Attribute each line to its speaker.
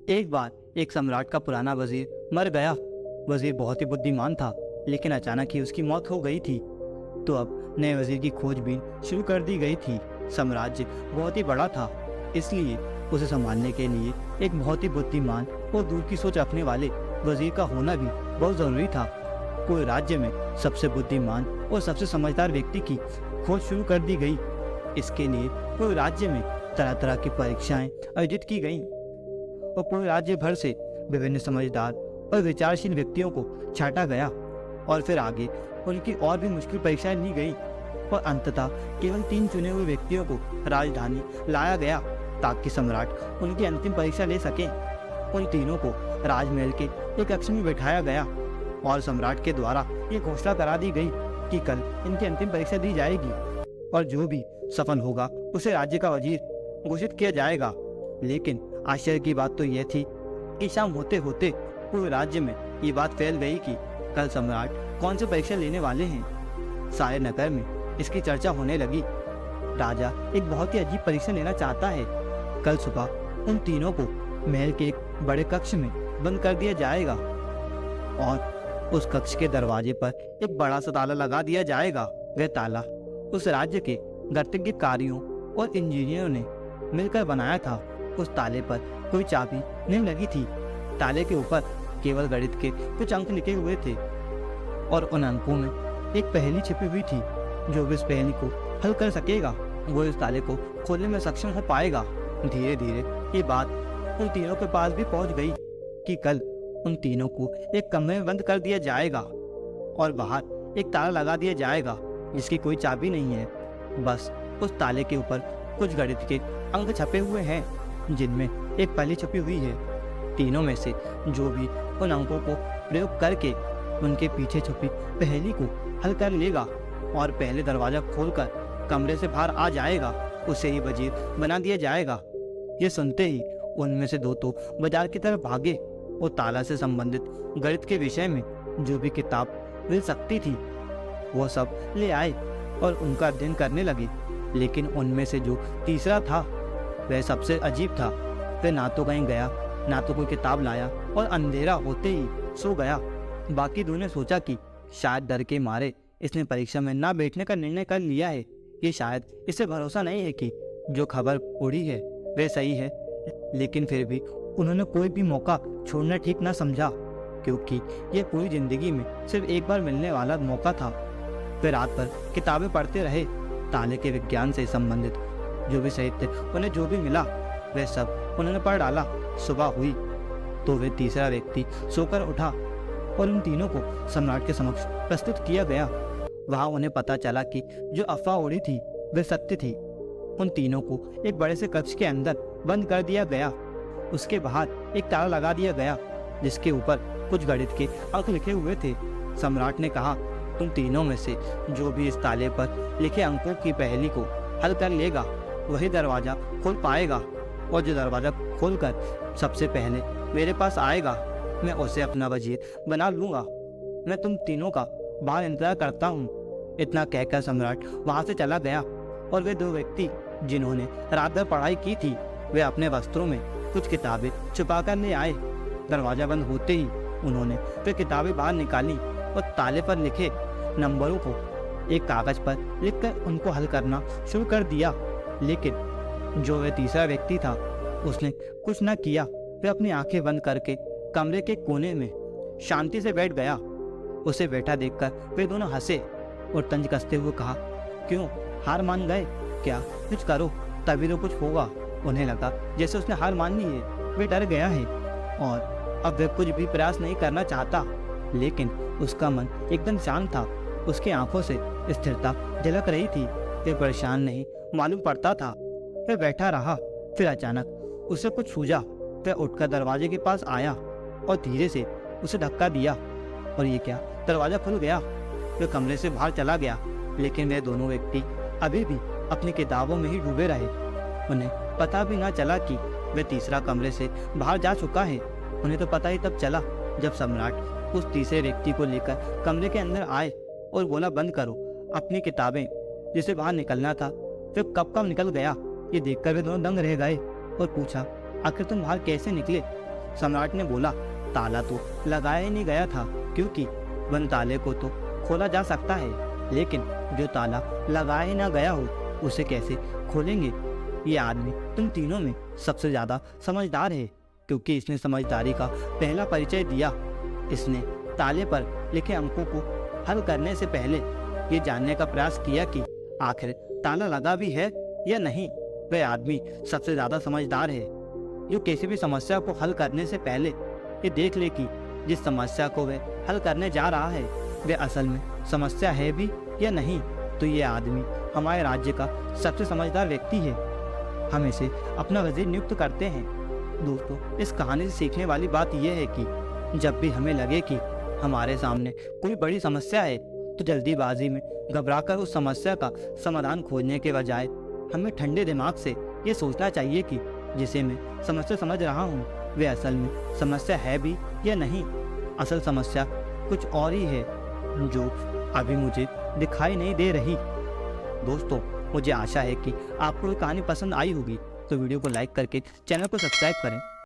Speaker 1: एक बार एक सम्राट का पुराना वजीर मर गया। वजीर बहुत ही बुद्धिमान था, लेकिन अचानक ही उसकी मौत हो गई थी। तो अब नए वजीर की खोजबीन शुरू कर दी गई थी। साम्राज्य बहुत ही बड़ा था, इसलिए उसे संभालने के लिए एक बहुत ही बुद्धिमान और दूर की सोच रखने वाले वजीर का होना भी बहुत जरूरी था। पूरे राज्य में सबसे बुद्धिमान और सबसे समझदार व्यक्ति की खोज शुरू कर दी गई। इसके लिए पूरे राज्य में तरह तरह की परीक्षाएं आयोजित की गईं और पूरे राज्य भर से विभिन्न समझदार और विचारशील व्यक्तियों को छांटा गया और फिर आगे उनकी और भी मुश्किल परीक्षाएं ली गई और अंततः केवल 3 चुने हुए व्यक्तियों को राजधानी लाया गया ताकि सम्राट उनकी अंतिम परीक्षा ले सके। उन तीनों को राजमहल के एक कक्ष में बैठाया गया और सम्राट के द्वारा ये घोषणा करा दी गई कि कल इनकी अंतिम परीक्षा दी जाएगी और जो भी सफल होगा उसे राज्य का वजीर घोषित किया जाएगा। लेकिन आश्चर्य की बात तो यह थी कि शाम होते होते पूरे राज्य में ये बात फैल गई कि कल सम्राट कौन सी परीक्षा लेने वाले हैं। सारे नगर में इसकी चर्चा होने लगी। राजा एक बहुत ही अजीब परीक्षा लेना चाहता है। कल सुबह उन तीनों को महल के एक बड़े कक्ष में बंद कर दिया जाएगा और उस कक्ष के दरवाजे पर एक बड़ा सा ताला लगा दिया जाएगा। वह ताला उस राज्य के गणितज्ञकारियों और इंजीनियरों ने मिलकर बनाया था। उस ताले पर कोई चाबी नहीं लगी थी। ताले के ऊपर केवल गणित के कुछ अंक लिखे हुए थे और उन अंकों में एक पहेली छिपी हुई थी। जो भी इस पहेली को हल कर सकेगा वो इस ताले को खोलने में सक्षम हो पाएगा। धीरे धीरे ये बात उन तीनों के पास भी पहुंच गई कि कल उन तीनों को एक कमरे में बंद कर दिया जाएगा और बाहर एक ताला लगा दिया जाएगा जिसकी कोई चाबी नहीं है। बस उस ताले के ऊपर कुछ गणित के अंक छपे हुए हैं जिनमें एक पहेली छपी हुई है। तीनों में से जो भी उन अंकों को प्रयोग करके उनके पीछे छुपी पहेली को हल कर लेगा और पहले दरवाजा खोलकर कमरे से बाहर आ जाएगा उसे ही वजीर बना दिया जाएगा। ये सुनते ही उनमें से 2 तो बाजार की तरफ भागे और ताला से संबंधित गणित के विषय में जो भी किताब मिल सकती थी वो सब ले आए और उनका अध्ययन करने लगे। लेकिन उनमें से जो तीसरा था वह सबसे अजीब था। वह ना तो कहीं गया ना तो कोई किताब लाया और अंधेरा होते ही सो गया। बाकी 2 ने सोचा कि शायद डर के मारे इसने परीक्षा में ना बैठने का निर्णय कर लिया है। ये शायद इसे भरोसा नहीं है कि जो खबर उड़ी है वह सही है। लेकिन फिर भी उन्होंने कोई भी मौका छोड़ना ठीक ना समझा क्योंकि यह पूरी जिंदगी में सिर्फ एक बार मिलने वाला मौका था। वे रात भर किताबें पढ़ते रहे। ताले के विज्ञान से संबंधित जो भी साहित्य उन्हें जो भी मिला वह सब उन्होंने पढ़ डाला। सुबह हुई तो वे तीसरा व्यक्ति सोकर उठा और उन तीनों को सम्राट के समक्ष प्रस्तुत किया गया। वहां उन्हें पता चला कि जो अफवाह उड़ी थी वह सत्य थी। उन तीनों को एक बड़े से कक्ष के अंदर बंद कर दिया गया। उसके बाहर एक ताला लगा दिया गया जिसके ऊपर कुछ गणित के अंक लिखे हुए थे। सम्राट ने कहा, तुम तीनों में से जो भी इस ताले पर लिखे अंकों की पहेली को हल कर लेगा वही दरवाजा खोल पाएगा और जो दरवाजा खोलकर सबसे पहले मेरे पास आएगा मैं उसे अपना वजीर बना लूंगा। मैं तुम तीनों का बाहर इंतजार करता हूँ। इतना कहकर सम्राट वहां से चला गया और वे 2 व्यक्ति जिन्होंने रात भर पढ़ाई की थी वे अपने वस्त्रों में कुछ किताबें छुपा कर ले आए। दरवाजा बंद होते ही उन्होंने वे किताबें बाहर निकाली और ताले पर लिखे नंबरों को एक कागज पर लिखकर उनको हल करना शुरू कर दिया। लेकिन जो वह तीसरा व्यक्ति था उसने कुछ न किया। वह अपनी आंखें बंद करके कमरे के कोने में शांति से बैठ गया। उसे बैठा देखकर वे दोनों हंसे और तंज कसते हुए कहा, क्यों हार मान गए? क्या कुछ करो तभी तो कुछ होगा। उन्हें लगा जैसे उसने हार मान ली है। वे डर गया है और अब वह कुछ भी प्रयास नहीं करना चाहता। लेकिन उसका मन एकदम शांत था। उसकी आंखों से स्थिरता झलक रही थी। वह परेशान नहीं मालूम पड़ता था। वह बैठा रहा। फिर अचानक उसे कुछ सूझा। वह उठकर दरवाजे के पास आया और धीरे से उसे धक्का दिया और ये क्या, दरवाजा खुल गया। वह कमरे से बाहर चला गया। लेकिन वे दोनों व्यक्ति अभी भी अपनी किताबों में ही डूबे रहे। उन्हें पता भी ना चला कि वह तीसरा कमरे से बाहर जा चुका है। उन्हें तो पता ही तब चला जब सम्राट उस तीसरे व्यक्ति को लेकर कमरे के अंदर आए और बोला, बंद करो अपनी किताबें। जिसे बाहर निकलना था फिर कब निकल गया। ये देखकर वे दोनों दंग रह गए और पूछा, आखिर तुम बाहर कैसे निकले? सम्राट ने बोला, ताला तो लगाया ही नहीं गया था, क्योंकि बंद ताले को तो खोला जा सकता है, लेकिन जो ताला लगाया ही ना गया हो उसे कैसे खोलेंगे। ये आदमी तुम तीनों में सबसे ज़्यादा समझदार है, क्योंकि इसने समझदारी का पहला परिचय दिया। इसने ताले पर लिखे अंकों को हल करने से पहले ये जानने का प्रयास किया कि आखिर ताला लगा भी है या नहीं। वह आदमी सबसे ज़्यादा समझदार है जो किसी भी समस्या को हल करने से पहले ये देख ले कि जिस समस्या को वह हल करने जा रहा है वह असल में समस्या है भी या नहीं। तो ये आदमी हमारे राज्य का सबसे समझदार व्यक्ति है। हम इसे अपना वजीर नियुक्त करते हैं। दोस्तों, इस कहानी से सीखने वाली बात यह है कि जब भी हमें लगे कि हमारे सामने कोई बड़ी समस्या है तो जल्दीबाजी में घबराकर उस समस्या का समाधान खोजने के बजाय हमें ठंडे दिमाग से ये सोचना चाहिए कि जिसे मैं समस्या समझ रहा हूँ वह असल में समस्या है भी या नहीं। असल समस्या कुछ और ही है जो अभी मुझे दिखाई नहीं दे रही। दोस्तों, मुझे आशा है कि आपको ये कहानी पसंद आई होगी, तो वीडियो को लाइक करके चैनल को सब्सक्राइब करें।